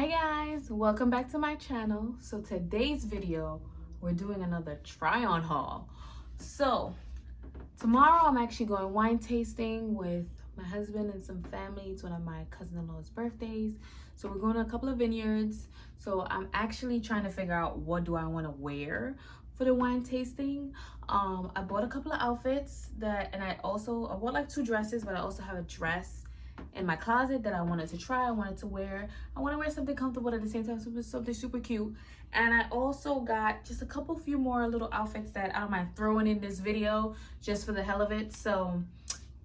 Hi guys, welcome back to my channel. So today's video, we're doing another try on haul. So tomorrow I'm actually going wine tasting with my husband and some family. It's one of my cousin-in-law's birthdays. So we're going to a couple of vineyards. So I'm actually trying to figure out what do I want to wear for the wine tasting. I bought a couple of outfits and I bought like 2 dresses, but I also have a dress in my closet that I wanted to try. I wanted to wear. I want to wear something comfortable at the same time, so it was something super cute. And I also got just a few more little outfits that I don't mind throwing in this video just for the hell of it. So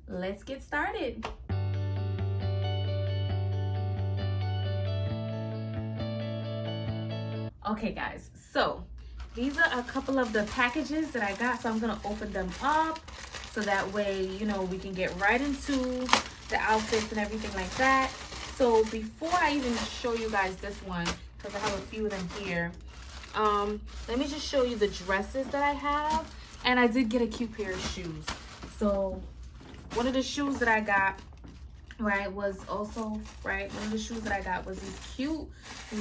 let's get started. Okay guys, so these are a couple of the packages that I got, so I'm gonna open them up so that way, you know, we can get right into the outfits and everything like that. So before I even show you guys this one, because I have a few of them here, let me just show you the dresses that I have. And I did get a cute pair of shoes. So one of the shoes that I got, one of the shoes that I got was these cute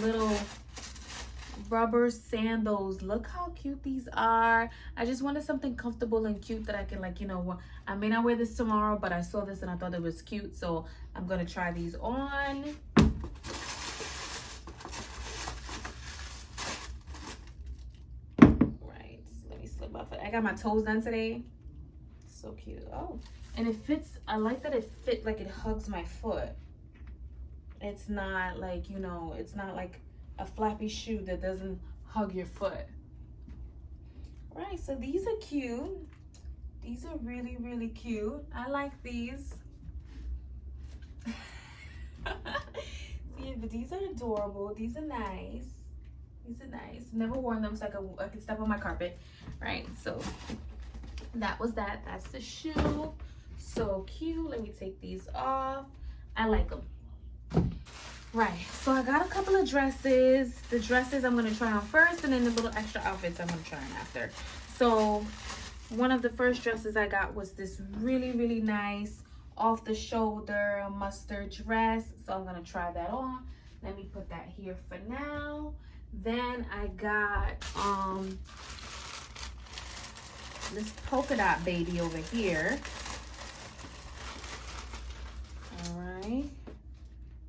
little rubber sandals. Look how cute these are. I just wanted something comfortable and cute that I can, like, you know, I may not wear this tomorrow, but I saw this and I thought it was cute, so I'm gonna try these on. Right, let me slip off it. I got my toes done today. So cute. Oh, and it fits. I like that it fit, like it hugs my foot. It's not like, you know, it's not like a flappy shoe that doesn't hug your foot. All right, so these are cute. These are really, really cute. I like these. See, but these are adorable. These are nice. These are nice. Never worn them, so I could step on my carpet. Right, so that was that. That's the shoe. So cute. Let me take these off. I like them. Right, so I got a couple of dresses. The dresses I'm gonna try on first, and then the little extra outfits I'm gonna try on after. So one of the first dresses I got was this really, really nice off the shoulder mustard dress. So I'm gonna try that on. Let me put that here for now. Then I got this polka dot baby over here. All right.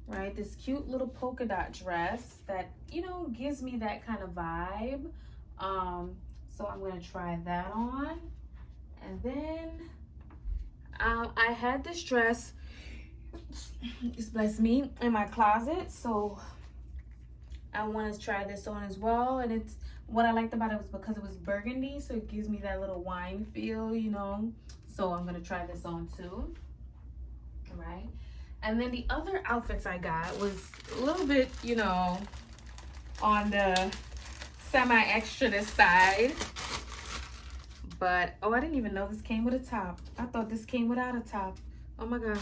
Right, this cute little polka dot dress that, you know, gives me that kind of vibe. So I'm gonna try that on. And then I had this dress, bless me, in my closet, so I want to try this on as well. And it's, what I liked about it was because it was burgundy, so it gives me that little wine feel, you know. So I'm gonna try this on too. All right. And then the other outfits I got was a little bit, you know, on the semi-extra this side. But, oh, I didn't even know this came with a top. I thought this came without a top. Oh my gosh.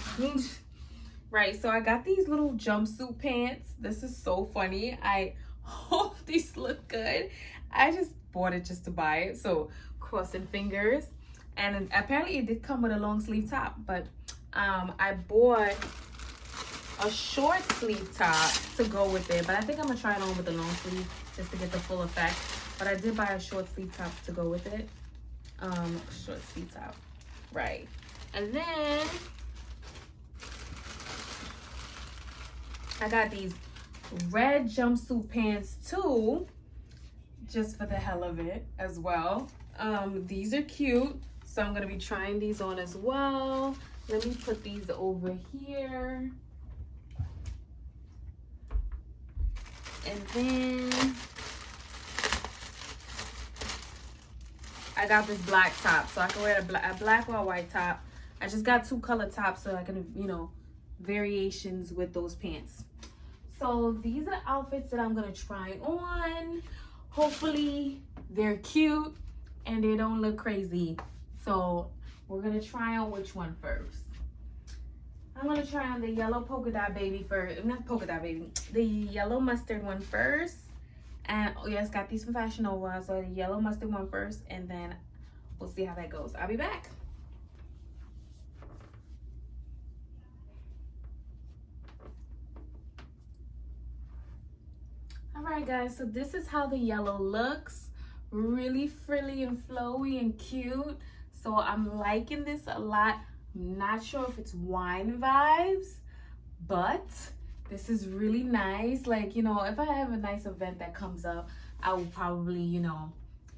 Right, so I got these little jumpsuit pants. This is so funny. I hope these look good. I just bought it just to buy it, so crossing fingers. And apparently it did come with a long sleeve top, but I bought a short sleeve top to go with it, but I think I'm gonna try it on with the long sleeve just to get the full effect. But I did buy a short sleeve top to go with it. Short sleeve top, right? And then I got these red jumpsuit pants too, just for the hell of it as well. These are cute, so I'm gonna be trying these on as well. Let me put these over here. And then I got this black top, so I can wear a black or a white top. I just got 2 color tops so I can, you know, variations with those pants. So these are the outfits that I'm gonna try on. Hopefully they're cute and they don't look crazy. So we're gonna try on which one first. I'm gonna try on the yellow polka dot baby first. Not polka dot baby, the yellow mustard one first. And oh yes, got these from Fashion Nova. So the yellow mustard one first, and then we'll see how that goes. I'll be back. All right, guys, so this is how the yellow looks. Really frilly and flowy and cute. So I'm liking this a lot. I'm not sure if it's wine vibes, but this is really nice. Like, you know, if I have a nice event that comes up, I will probably, you know,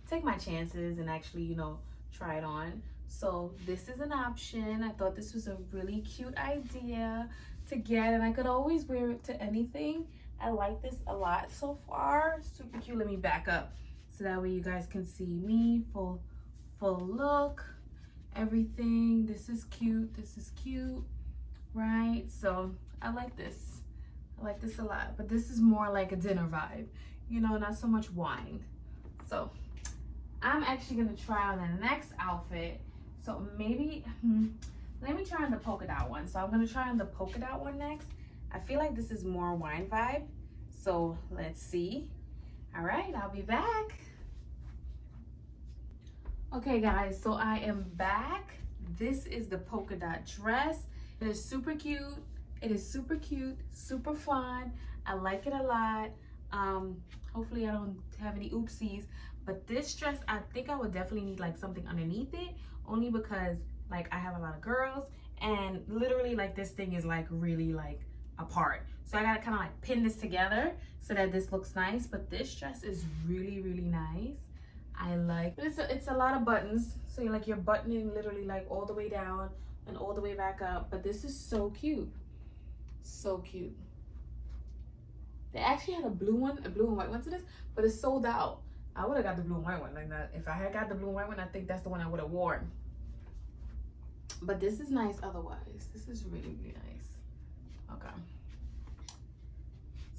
take my chances and actually, you know, try it on. So this is an option. I thought this was a really cute idea to get, and I could always wear it to anything. I like this a lot so far. Super cute. Let me back up so that way you guys can see me full look, everything. This is cute. This is cute, right? So I like this. I like this a lot, but this is more like a dinner vibe, you know, not so much wine. So I'm actually gonna try on the next outfit. So maybe, let me try on the polka dot one. So I'm gonna try on the polka dot one next. I feel like this is more wine vibe. So let's see. All right, I'll be back. Okay guys, so I am back. This is the polka dot dress. It is super cute. It is super cute, super fun. I like it a lot. Hopefully I don't have any oopsies, but this dress, I think I would definitely need like something underneath it, only because like I have a lot of girls and literally like this thing is like really like apart. So I gotta kind of like pin this together so that this looks nice, but this dress is really, really nice. I like it's a lot of buttons, so you're buttoning literally like all the way down and all the way back up, but this is so cute. So cute. They actually had a blue and white one to this, but it's sold out. I would have got the blue and white one like that. If I had got the blue and white one, I think that's the one I would have worn. But this is nice otherwise. This is really, really nice. Okay.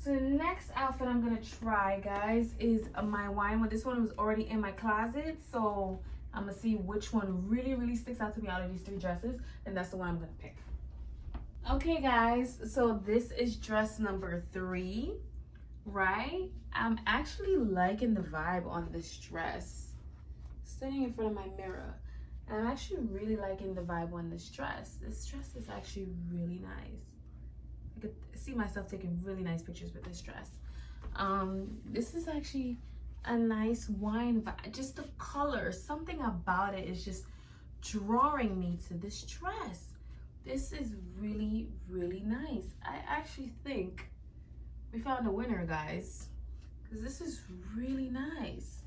So the next outfit I'm gonna try, guys, is my wine one. This one was already in my closet, so I'm gonna see which one really, really sticks out to me out of these three dresses, and that's the one I'm gonna pick. Okay guys, so this is dress number 3, right? I'm actually liking the vibe on this dress. Sitting in front of my mirror, and I'm actually really liking the vibe on this dress. This dress is actually really nice. I could see myself taking really nice pictures with this dress. This is actually a nice wine vibe. Just the color, something about it is just drawing me to this dress. This is really, really nice. I actually think we found a winner, guys, because this is really nice.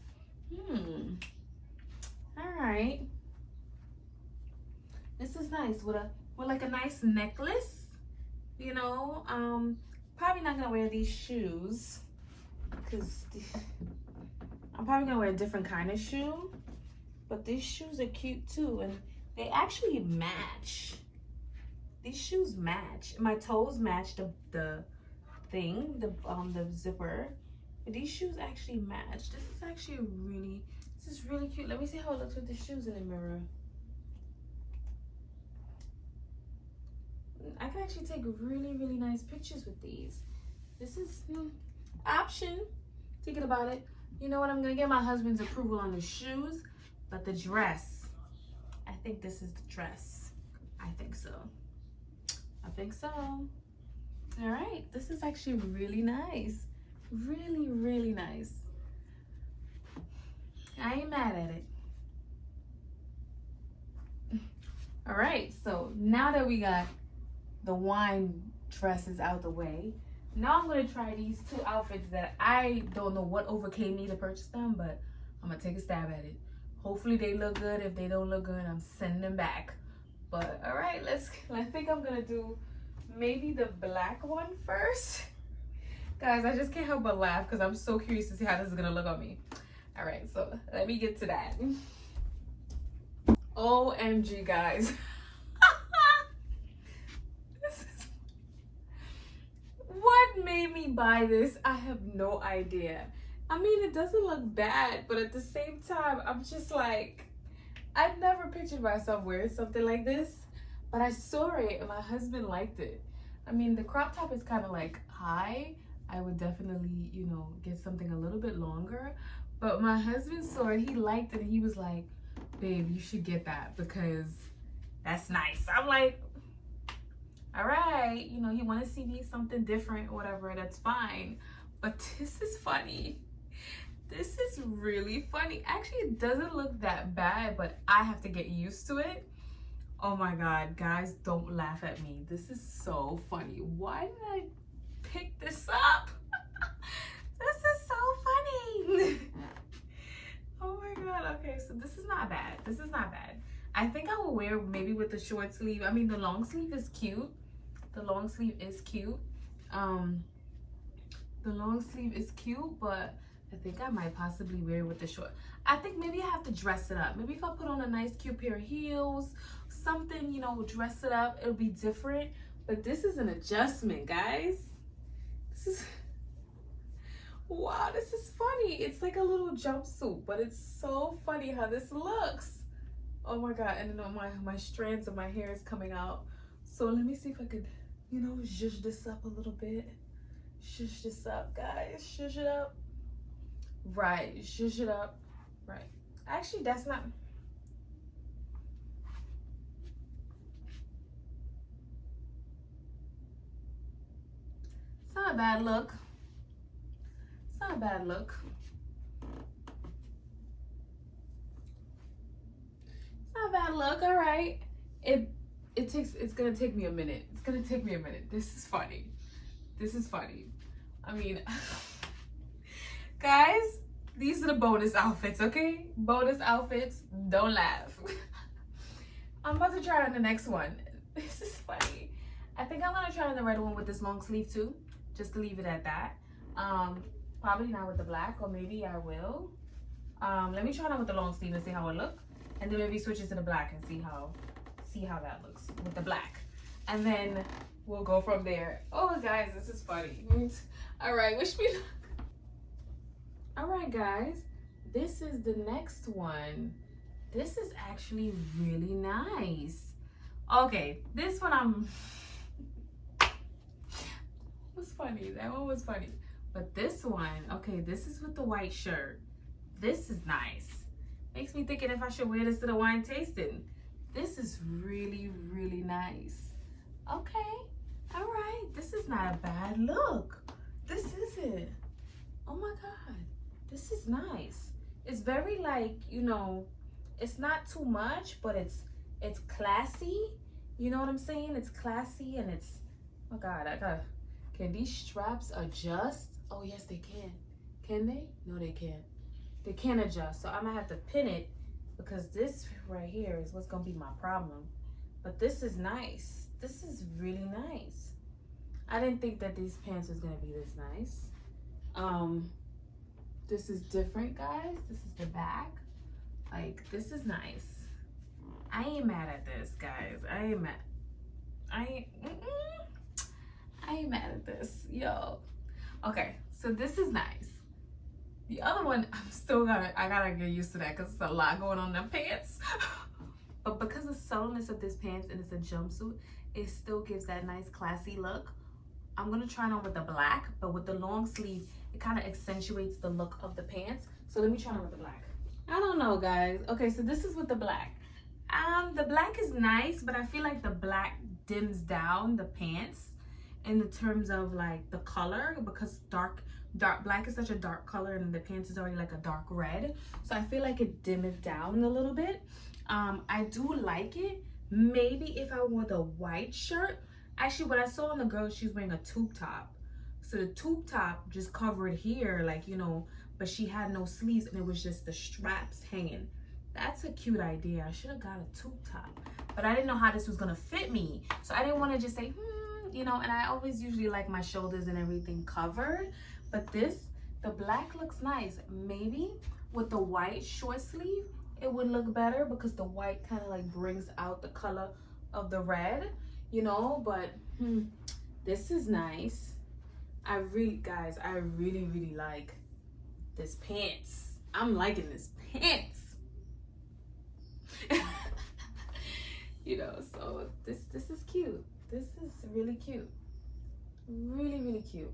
All right. This is nice with like a nice necklace, you know. Probably not gonna wear these shoes because I'm probably gonna wear a different kind of shoe, but these shoes are cute too, and they actually match. These shoes match. My toes match the thing, the zipper. But these shoes actually match. This is actually this is really cute. Let me see how it looks with the shoes in the mirror. I can actually take really, really nice pictures with these. This is option. Thinking about it. You know what? I'm gonna get my husband's approval on the shoes, but the dress, I think this is the dress. I think so. I think so. All right, this is actually really nice. Really, really nice. I ain't mad at it. All right, so now that we got the wine dresses out the way, now I'm gonna try these 2 outfits that I don't know what overcame me to purchase them, but I'm gonna take a stab at it. Hopefully they look good. If they don't look good, I'm sending them back. But all right, I think I'm gonna do maybe the black one first. Guys, I just can't help but laugh because I'm so curious to see how this is gonna look on me. All right, so let me get to that. OMG, guys. What made me buy this? I have no idea. I mean, it doesn't look bad, but at the same time, I'm just like, I've never pictured myself wearing something like this, but I saw it and my husband liked it. I mean, the crop top is kind of like high. I would definitely, you know, get something a little bit longer, but my husband saw it, he liked it, and he was like, babe, you should get that because that's nice. I'm like, all right, you know, he want to see me something different or whatever, that's fine. but this is funny. This is really funny. Actually, it doesn't look that bad, but I have to get used to it. Oh my God, guys, don't laugh at me. This is so funny. Why did I pick this up? This is so funny. Oh my God. Okay, so this is not bad. This is not bad. I think I will wear maybe with the short sleeve. I mean, the long sleeve is cute. The long sleeve is cute. The long sleeve is cute, but I think I might possibly wear it with the short. I think maybe I have to dress it up. Maybe if I put on a nice cute pair of heels, something, you know, dress it up, it'll be different. But this is an adjustment, guys. This is, wow, this is funny. It's like a little jumpsuit, but it's so funny how this looks. Oh my God, and then my strands of my hair is coming out. So let me see if I could, you know, zhuzh this up a little bit. Shush this up, guys. Shush it up. Right. Shush it up. Right. Actually, that's not. It's not a bad look. It's not a bad look. It's not a bad look. All right. It's gonna take me a minute. It's gonna take me a minute. This is funny. This is funny. I mean, guys, these are the bonus outfits, okay? Bonus outfits, don't laugh. I'm about to try on the next one. This is funny. I think I'm gonna try on the red one with this long sleeve too, just to leave it at that. Probably not with the black, or maybe I will. Let me try it on with the long sleeve and see how it looks, and then maybe switch it to the black and see how that looks with the black, and then we'll go from there. Oh, guys, this is funny. All right, wish me luck. All right, guys, this is the next one. This is actually really nice. Okay, this one was funny. That one was funny. But this one, okay, this is with the white shirt. This is nice. Makes me thinking if I should wear this to the wine tasting. This is really, really nice. Okay. All right, this is not a bad look. This isn't. Oh my God, this is nice. It's very, like, you know, it's not too much, but it's classy. You know what I'm saying? It's classy, and it's, oh God, can these straps adjust? Oh yes, they can. Can they? No, they can't. They can't adjust, so I'm gonna have to pin it, because this right here is what's gonna be my problem. But this is nice. This is really nice. I didn't think that these pants was gonna be this nice. This is different, guys. This is the back. Like, this is nice. I ain't mad at this, guys. I ain't mad at this, yo. Okay, so this is nice. The other one, I gotta get used to that, because it's a lot going on in them pants. But because of the subtleness of this pants and it's a jumpsuit, it still gives that nice classy look. I'm gonna try it on with the black, but with the long sleeve, it kind of accentuates the look of the pants. So let me try it on with the black. I don't know, guys. Okay, so this is with the black. The black is nice, but I feel like the black dims down the pants in the terms of like the color, because dark black is such a dark color and the pants is already like a dark red. So I feel like it dim it down a little bit. I do like it. Maybe if I wore the white shirt. Actually, what I saw on the girl, she was wearing a tube top. So the tube top just covered here, like, you know, but she had no sleeves and it was just the straps hanging. That's a cute idea. I should have got a tube top, but I didn't know how this was gonna fit me. So I didn't want to just say, you know, and I always usually like my shoulders and everything covered. But this, the black looks nice. Maybe with the white short sleeve, it would look better, because the white kind of like brings out the color of the red, you know. But this is nice. Guys, I really, really like this pants. I'm liking this pants. You know, so this is cute. This is really cute. Really, really cute.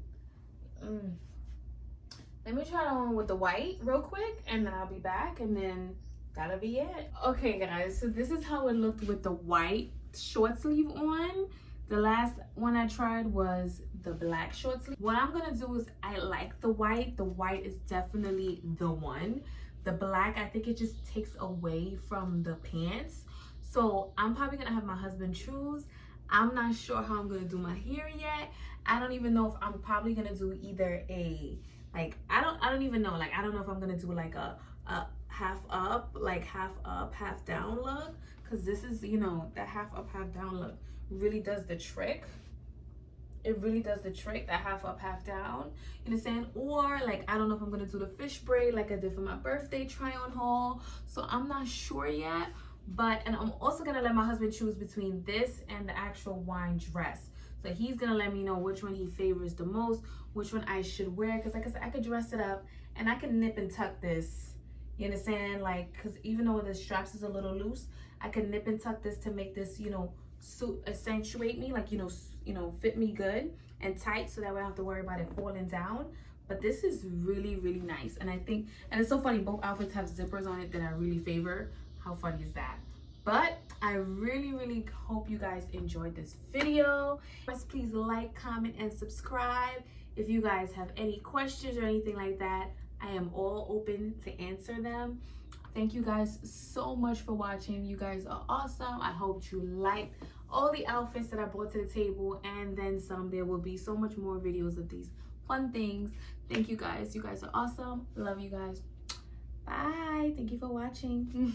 Let me try it on with the white real quick, and then I'll be back, and then that'll be it. Okay, guys, so this is how it looked with the white short sleeve on. The last one I tried was the black short sleeve. What I'm gonna do is, I like the white. The white is definitely the one. The black, I think it just takes away from the pants. So I'm probably gonna have my husband choose. I'm not sure how I'm gonna do my hair yet. I don't even know if I'm probably gonna do either a, like, I don't even know. Like, I don't know if I'm gonna do like a half up, like half up, half down look. Cause this is, you know, that half up, half down look really does the trick. It really does the trick, that half up, half down. You understand? Or like, I don't know if I'm gonna do the fish braid like I did for my birthday try on haul. So I'm not sure yet. But, and I'm also gonna let my husband choose between this and the actual wine dress. So he's gonna let me know which one he favors the most, which one I should wear. Cause like I said, I could dress it up and I can nip and tuck this. You understand? Like, cause even though the straps is a little loose, I can nip and tuck this to make this, you know, suit accentuate me, like, you know, fit me good and tight, so that way I don't have to worry about it falling down. But this is really, really nice. And I think, and it's so funny, both outfits have zippers on it that I really favor. How funny is that? But I really, really hope you guys enjoyed this video. Please like, comment, and subscribe. If you guys have any questions or anything like that, I am all open to answer them. Thank you guys so much for watching. You guys are awesome. I hope you liked all the outfits that I brought to the table and then some. There will be so much more videos of these fun things. Thank you guys. You guys are awesome. Love you guys. Bye. Thank you for watching.